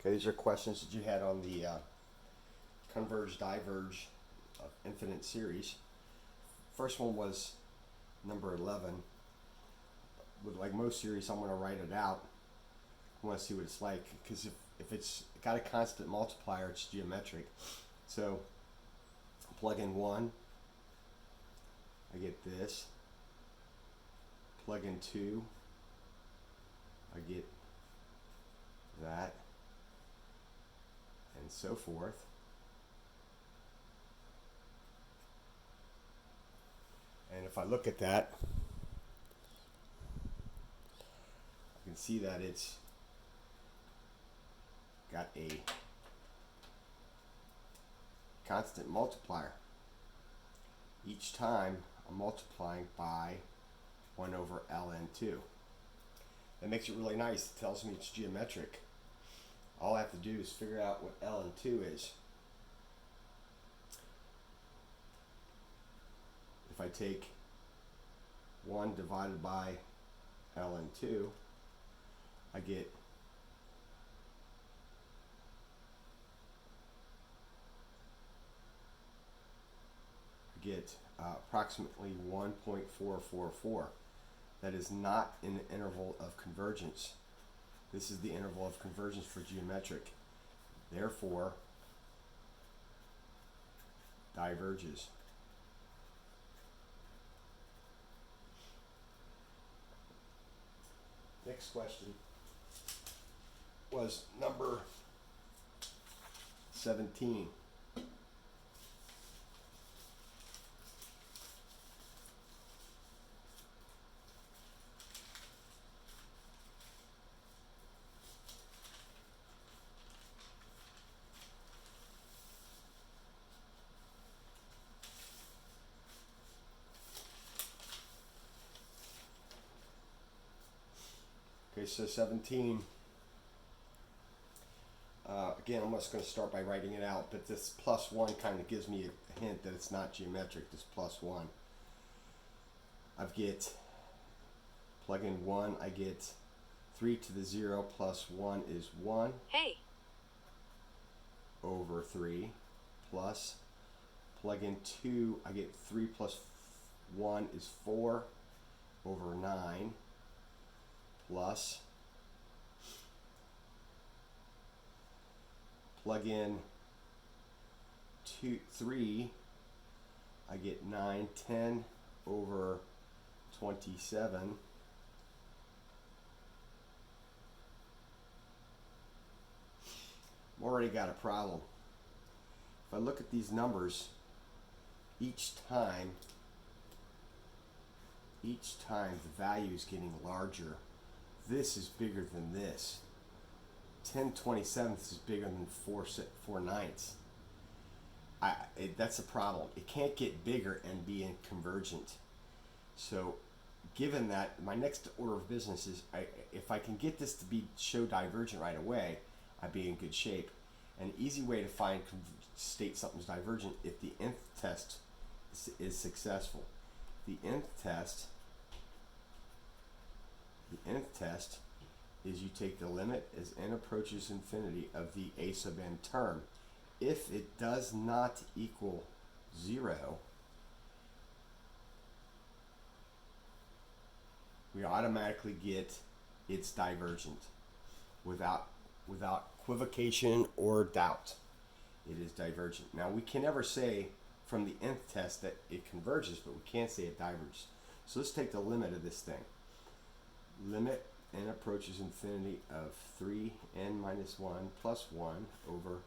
Okay, these are questions that you had on the converge diverge of infinite series. First one was number 11. With like most series, I'm going to write it out. I want to see what it's like because if it's got a constant multiplier, it's geometric. So plug in 1, I get this. Plug in 2, I get that, and so forth. And if I look at that, I can see that it's got a constant multiplier. Each time I'm multiplying by 1 over ln2. That makes it really nice. It tells me it's geometric. All I have to do is figure out what ln2 is. If I take 1 divided by ln2, I get approximately 1.444. That is not in the interval of convergence. This is the interval of convergence for geometric. Therefore, diverges. Next question was number 17. Okay, so 17. Again, I'm just going to start by writing it out, but this plus 1 kind of gives me a hint that it's not geometric, this plus 1. I get, plug in 1, I get 3 to the 0 plus 1 is 1. Hey. Over 3 plus, plug in 2, I get 3 plus 1 is 4 over 9 plus, plug in 3, I get 9, 10 over 27 I've already got a problem. If I look at these numbers, each time the value is getting larger. This is bigger than this. 10/27 is bigger than 4/9. That's a problem. It can't get bigger and be convergent. So given that, my next order of business is if I can get this to show divergent right away, I'd be in good shape. An easy way to state something's divergent if the nth test is successful. The nth test is you take the limit as n approaches infinity of the a sub n term. If it does not equal 0, we automatically get it's divergent without equivocation or doubt. It is divergent. Now we can never say from the nth test that it converges, but we can't say it diverges. So let's take the limit of this thing. Limit n approaches infinity of 3n minus 1 plus 1 over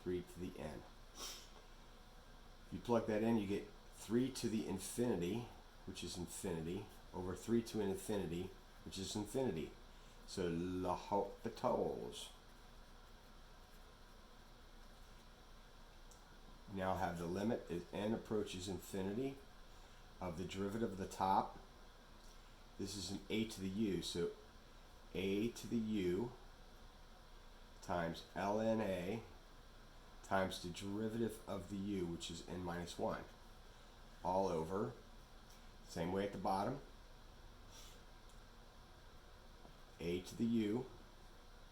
3 to the n. If you plug that in, you get 3 to the infinity, which is infinity, over 3 to an infinity, which is infinity. So L'Hopital's. Now have the limit as n approaches infinity of the derivative of the top. This is an a to the u, so a to the u times ln a times the derivative of the u, which is n minus 1, all over, same way at the bottom, a to the u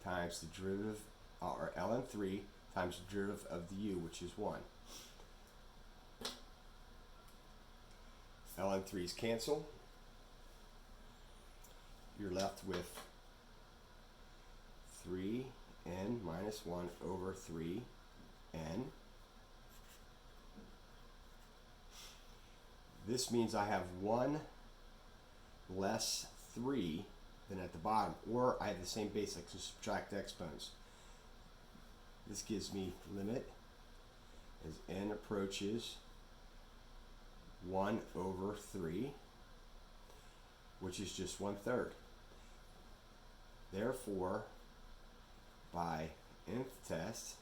times the derivative or ln 3 times the derivative of the u, which is 1. ln 3's cancel. You're left with 3n minus 1 over 3n. This means I have 1 less 3 than at the bottom, or I have the same base, I can subtract exponents. This gives me limit as n approaches 1 over 3, which is just 1/3. Therefore, by nth test,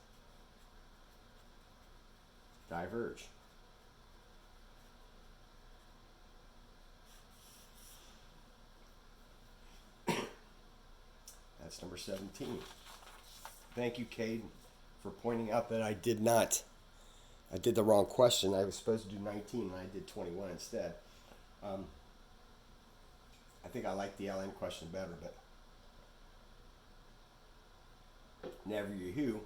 diverge. That's number 17. Thank you, Cade, for pointing out that I did the wrong question. I was supposed to do 19 and I did 21 instead. I think I like the LN question better, but never you who.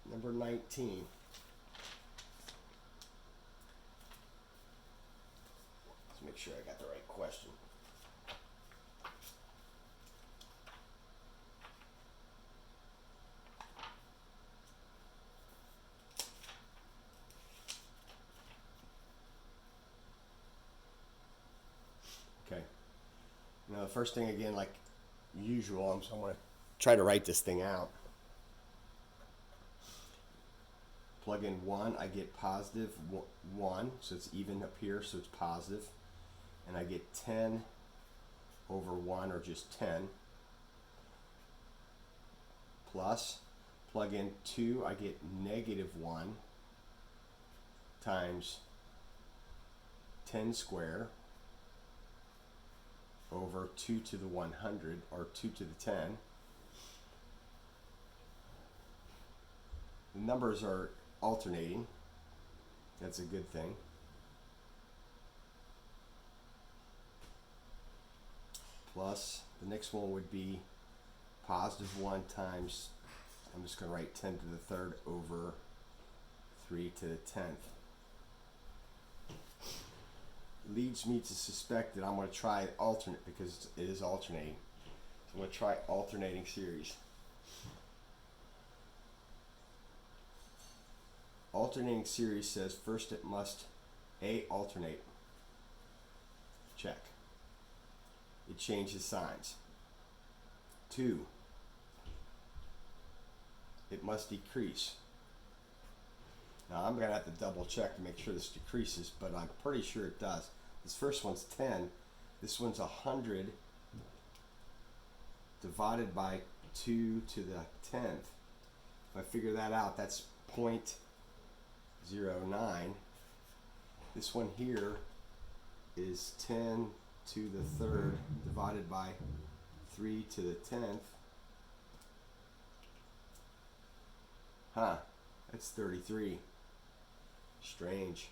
Number 19. Let's make sure I got the right question. Okay. Now the first thing again, like usual, I'm going to try to write this thing out. Plug in 1, I get positive 1, so it's even up here, so it's positive. And I get 10 over 1, or just 10. Plus, plug in 2, I get negative 1 times 10 squared over 2 to the 100, or 2 to the 10. The numbers are alternating. That's a good thing. Plus, the next one would be positive 1 times, I'm just going to write 10 to the 3rd over 3 to the 10th. Leads me to suspect that I'm going to try alternate, because it is alternating. So I'm going to try alternating series. Alternating series says first it must A, alternate. Check. It changes signs. 2, it must decrease. Now I'm going to have to double check to make sure this decreases, but I'm pretty sure it does. This first one's 10. This one's 100 divided by 2 to the 10th. If I figure that out, that's 0.09. This one here is 10 to the 3rd divided by 3 to the 10th. Huh, that's 33. Strange.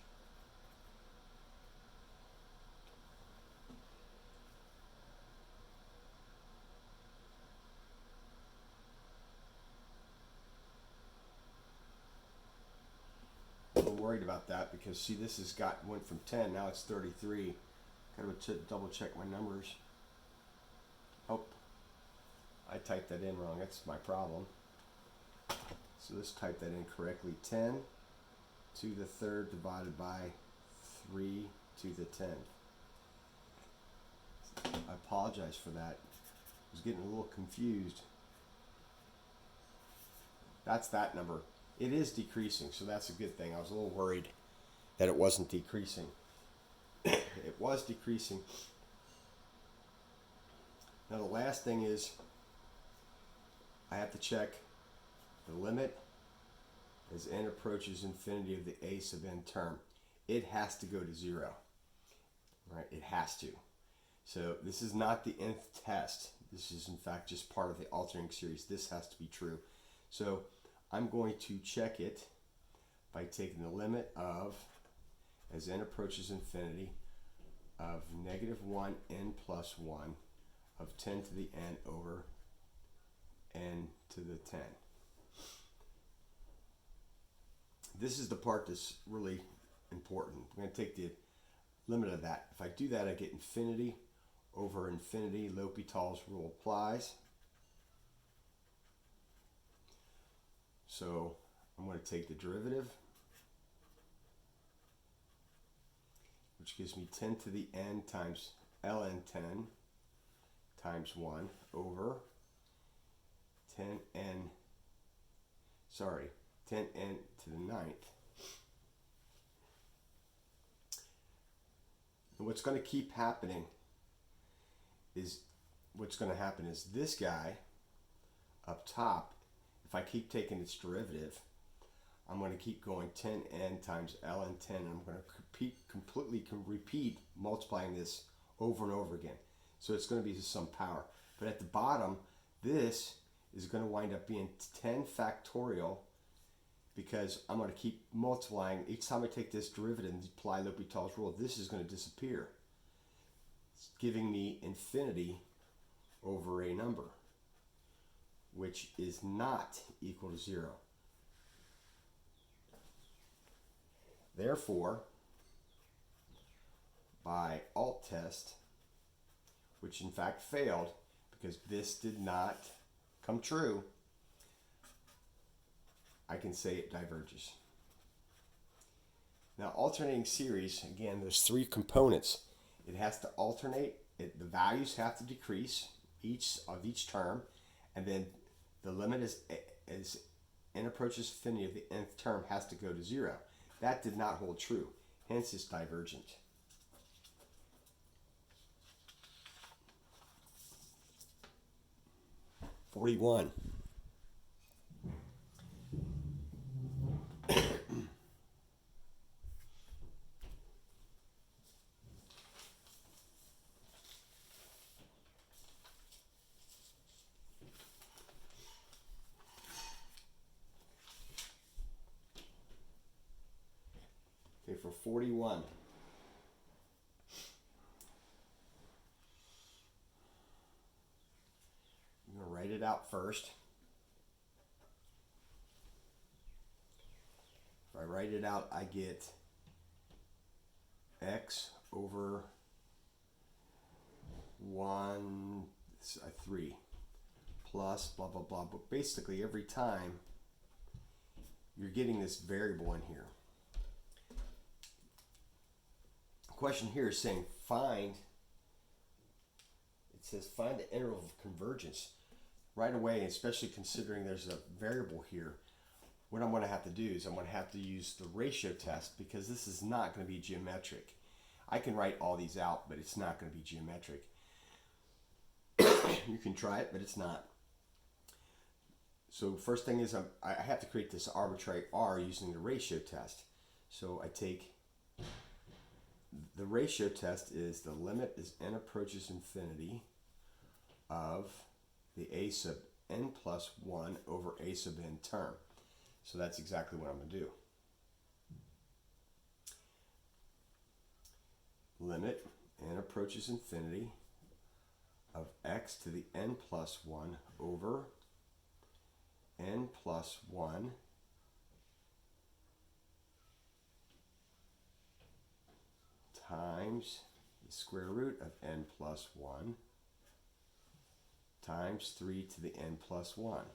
A little worried about that, because see, this has went from 10, now it's 33. Gotta double check my numbers. Oh, I typed that in wrong. That's my problem. So let's type that in correctly. 10 to the 3rd divided by 3 to the 10th. I apologize for that. I was getting a little confused. That's that number. It is decreasing, so that's a good thing. I was a little worried that it wasn't decreasing. It was decreasing. Now the last thing is I have to check the limit as n approaches infinity of the a sub n term. It has to go to 0. Right? It has to. So this is not the nth test. This is in fact just part of the alternating series. This has to be true. So I'm going to check it by taking the limit of, as n approaches infinity, of -1 n plus 1 of 10 to the n over n to the 10. This is the part that's really important. I'm going to take the limit of that. If I do that, I get infinity over infinity. L'Hopital's rule applies. So I'm going to take the derivative, which gives me 10 to the n times ln 10 times 1 over 10n to the ninth. And what's going to keep happening is, this guy up top, if I keep taking its derivative, I'm going to keep going 10n times ln 10, and I'm going to repeat multiplying this over and over again. So it's going to be to some power. But at the bottom, this is going to wind up being 10 factorial, because I'm going to keep multiplying. Each time I take this derivative and apply L'Hopital's rule, this is going to disappear. It's giving me infinity over a number, which is not equal to 0. Therefore, by alt test, which in fact failed because this did not come true, I can say it diverges. Now, alternating series, again, there's 3 components. It has to alternate, the values have to decrease each term, and then the limit as n approaches infinity of the nth term has to go to 0. That did not hold true, hence it's divergent. '41. Okay, for 41. I'm going to write it out first. If I write it out, I get x over 3 plus blah, blah, blah. But basically, every time you're getting this variable in here. The question here is saying find the interval of convergence. Right away, especially considering there's a variable here, what I'm going to have to do is I'm going to have to use the ratio test, because this is not going to be geometric. I can write all these out, but it's not going to be geometric. You can try it, but it's not. So first thing is I have to create this arbitrary r using the ratio test. So I take the ratio test is the limit as n approaches infinity of the a sub n plus 1 over a sub n term. So that's exactly what I'm going to do. Limit n approaches infinity of x to the n plus 1 over n plus 1 times the square root of n plus 1 times 3 to the n plus 1.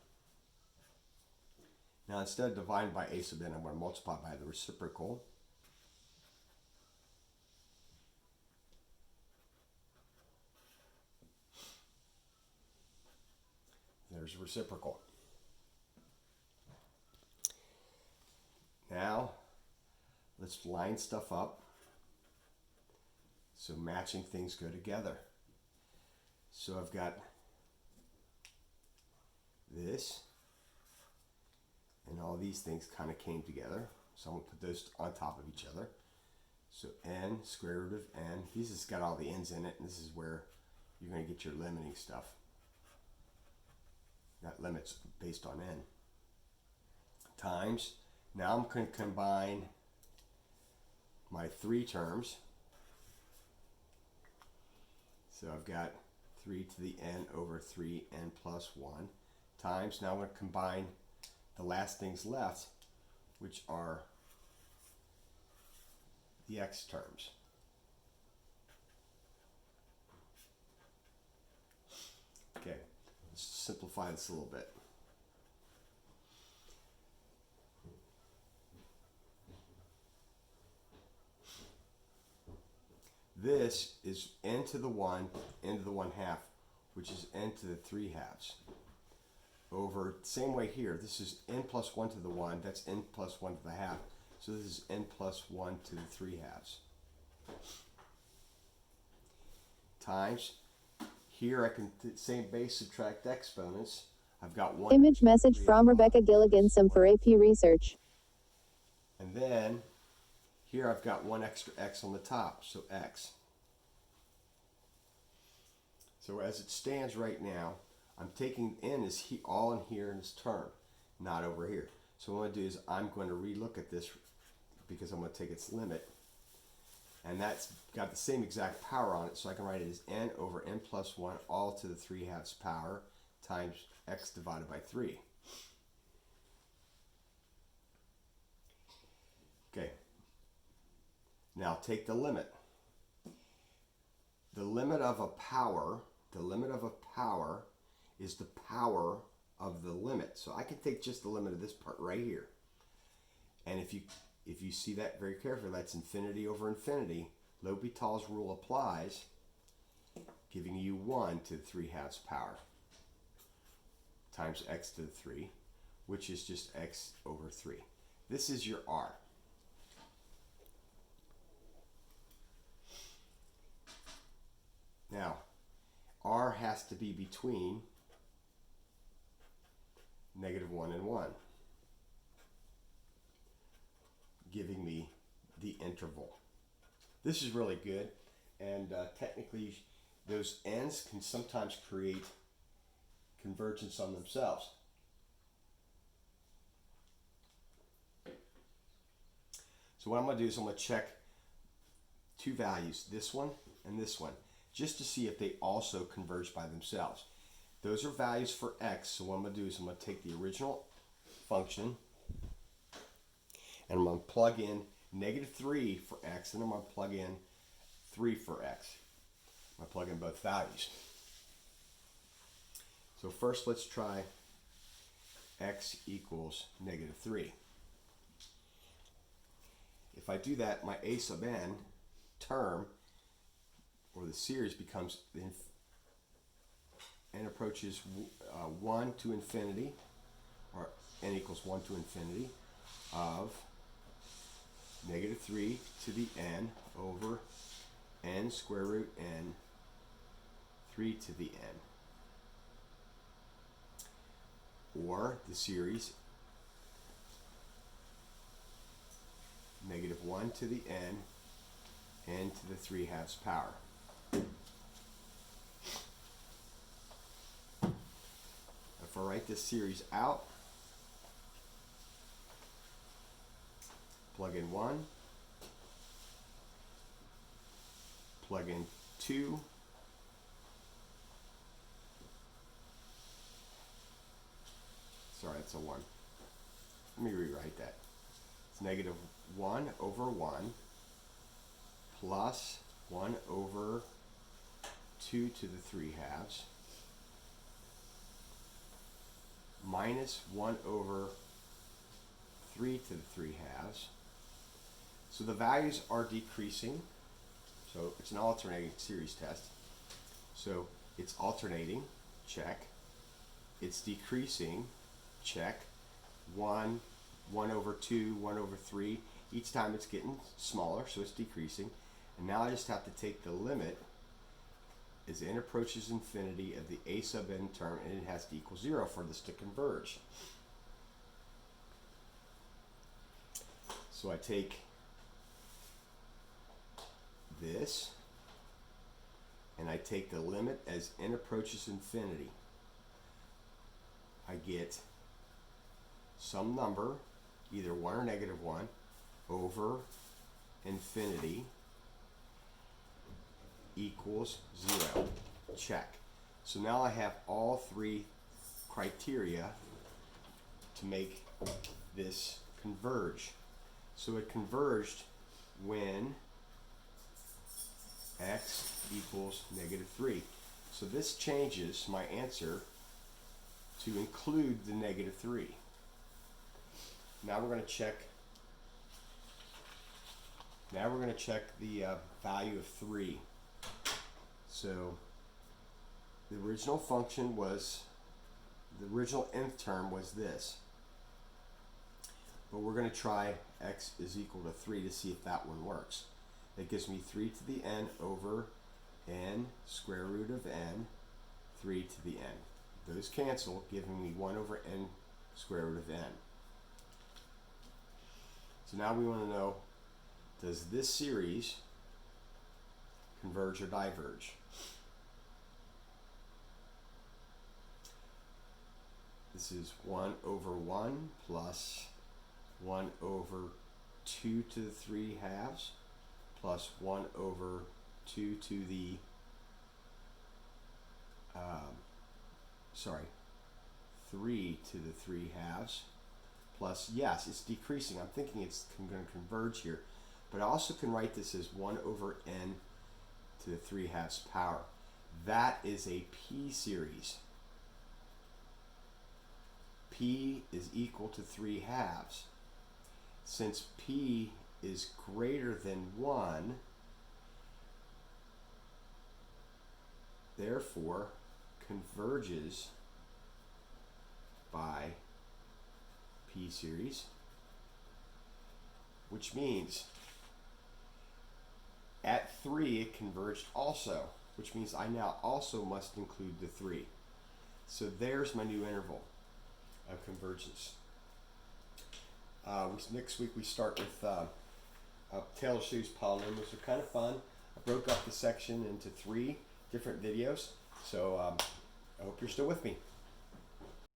Now, instead of dividing by a sub n, I'm going to multiply by the reciprocal. There's reciprocal. Now, let's line stuff up so matching things go together. So I've got this, and all these things kind of came together. So I'm going to put those on top of each other. So n, square root of n, this has got all the n's in it, and this is where you're going to get your limiting stuff. That limit's based on n. Times, now I'm going to combine my 3 terms. So I've got 3 to the n over 3n plus 1 times, now I'm going to combine the last things left, which are the x terms. Okay, let's simplify this a little bit. This is n to the 1, n to the 1 half, which is n to the 3 halves. Over, same way here, this is n plus 1 to the 1, that's n plus 1 to the half. So this is n plus 1 to the 3 halves. Times, here I can, same base, subtract exponents. I've got one. Image message from Rebecca Gilligan, some for AP research. And then, here I've got one extra x on the top, so x. So as it stands right now, I'm taking n is all in here in this term, not over here. So what I'm going to do is I'm going to relook at this because I'm going to take its limit. And that's got the same exact power on it, so I can write it as n over n plus 1 all to the 3 halves power times x divided by 3. Okay. Now take the limit. The limit of a power is the power of the limit. So I can take just the limit of this part right here. And if you see that very carefully, that's infinity over infinity. L'Hopital's rule applies, giving you 1 to the 3 halves power times x to the 3, which is just x over 3. This is your r. Now, r has to be between -1 and 1, giving me the interval. This is really good, and technically those n's can sometimes create convergence on themselves. So what I'm going to do is I'm going to check two values, this one and this one, just to see if they also converge by themselves. Those are values for x, so what I'm going to do is I'm going to take the original function and I'm going to plug in -3 for x, and I'm going to plug in 3 for x. I'm going to plug in both values. So first let's try x equals -3. If I do that, my a sub n term, or the series, becomes n approaches 1 to infinity, or n equals 1 to infinity, of -3 to the n over n square root n 3 to the n. Or the series -1 to the n, n to the 3 halves power. If I write this series out, plug in 1, plug in 2, sorry, that's a 1. Let me rewrite that. It's -1 over 1 plus 1 over 2 to the 3 halves minus 1 over 3 to the 3 halves. So the values are decreasing. So it's an alternating series test. So it's alternating, check. It's decreasing, check. 1, 1 over 2, 1 over 3. Each time it's getting smaller, so it's decreasing. And now I just have to take the limit as n approaches infinity of the a sub n term, and it has to equal 0 for this to converge. So I take this, and I take the limit as n approaches infinity. I get some number, either 1 or -1, over infinity equals 0. Check. So now I have all three criteria to make this converge. So it converged when x equals -3. So this changes my answer to include the -3. Now we're going to check. Now we're going to check the value of 3. So the original function was, the original nth term was this. But we're going to try x is equal to 3 to see if that one works. That gives me 3 to the n over n square root of n, 3 to the n. Those cancel, giving me 1 over n square root of n. So now we want to know, does this series converge or diverge? This is 1 over 1 plus 1 over 2 to the 3 halves plus 1 over 2 to the 3 to the 3 halves plus, yes, it's decreasing. I'm thinking it's going to converge here. But I also can write this as 1 over n to the 3 halves power. That is a p series. P is equal to 3 halves. Since p is greater than 1, therefore converges by p series, which means at 3 it converged also, which means I now also must include the 3. So there's my new interval of convergence. Next week we start with Taylor series polynomials. They're kind of fun. I broke up the section into 3 different videos, so I hope you're still with me.